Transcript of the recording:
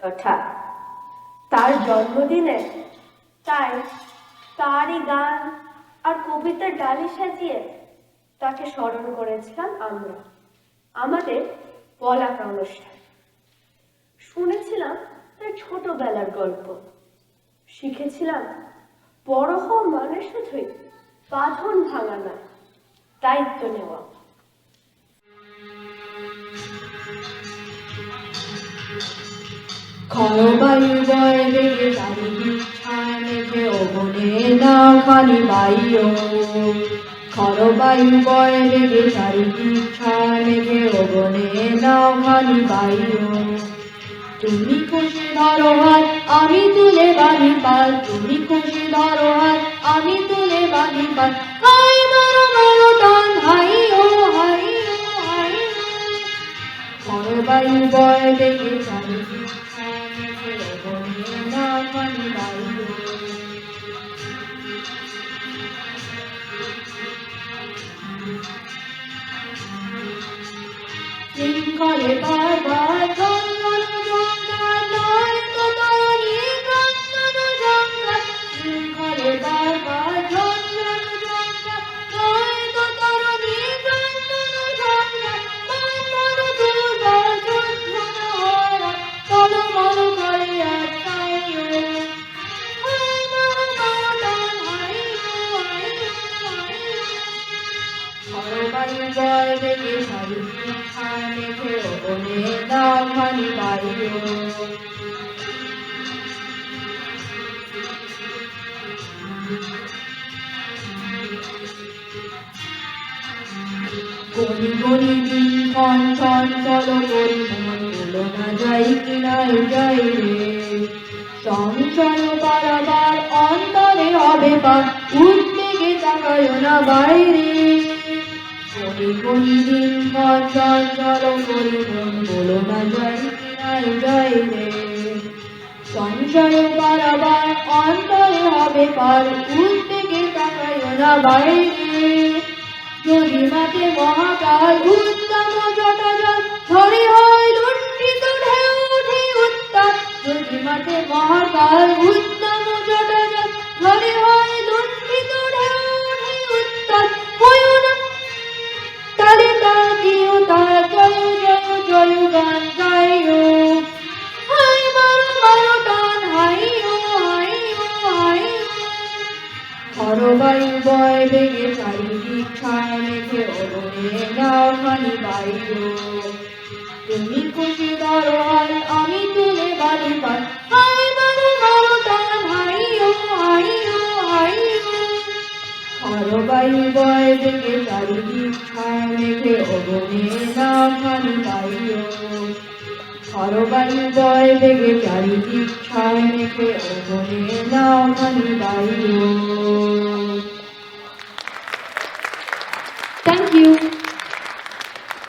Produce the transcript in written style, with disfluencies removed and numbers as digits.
অর্থাৎ তার জন্মদিনে তাই তারই গান আর কবিতার ডালি সাজিয়ে তাকে স্মরণ করেছিলাম আমরা আমাদের পলাকা অনুষ্ঠান। শুনেছিলাম তার ছোটবেলার গল্প, শিখেছিলাম বড় হওয়া মানে শুধুই বাঁধন ভাঙা নয়, দায়িত্ব নেওয়া। খরবায়ু বয় বেগে চারিদিক ছায় মেঘে অবনে নাও খানি বাইও। খরবায়ু বয় বেগে চারিদিক ছায় মেঘে অবনে নাও খানি বাইও। তুমি খুশি ধরো হাত আমি তুলে বাঁধি পাল, তুমি খুশি ধরো হাত আমি তুলে বাঁধি পাল। হাই মারো মারো টান হাইও হাইও হাইও। খরবায়ু বয় বেগে চারিদিক ছায় মেঘে অবনে নাও খানি বাইও। শৃঙ্খলে বারবার ঝনঝন ঝঙ্কার নয় তো তরণী ক্রন্দন ঝঙ্কার। শৃঙ্খলে বারবার ঝনঝন ঝঙ্কার নয় তো তরণী ক্রন্দন ঝঙ্কার। বারবার দুর্বার ঝনঝন হয় টলমল করে আর ছাইও। হাই মারো মারো টান হাইও হাইও হাইও। খরবায়ু বয় বেগে চারিদিক ছায় মেঘে অবনে নাও খানি বাইও। গনি গনি দিনক্ষণ চঞ্চল করি মন বলো না যাই কি নাই যাই রে। সংশয় বারবার অন্তরে হবে পার উদ্বেগে তাকায় না বাইরে। গনি গনি দিনক্ষণ চঞ্চল করি মন বলো না যাই কি নাই যাই রে। সংশয় বারবার অন্তরে হবে পার উদ্বেগে তাকায় না বাইরে। যদি মাঠে মহাকাল উত্তম জটাজল ঝড়ে হয় লুণ্ঠিত ঢেউ উঠে উত্তাপ। যদি মাঠে মহাকাল উত্তম জটাজল ঝড়ে হয় লুণ্ঠিত ঢেউ উঠে উত্তাপ। হইও না তারে তাকিও তার জয় জয় জয় গান গাইও। হাই মারো মারো টান হাইও হাইও হাইও। খরবায়ু বয় বেগে চারিদিক ছায় মেঘে অবনে নাও খানি বাইও। তুমি খুশি ধরো হাত আমি তুলে বাঁধি পাল। হাই মারো মারো টান হাইও হাইও হাইও। খরবায়ু বয় বেগে চারিদিক ছায় মেঘে অবনে নাও খানি বাইও। খরবায়ু বয় বেগে চারিদিক ছায় মেঘে অবনে নাও খানি বাইও।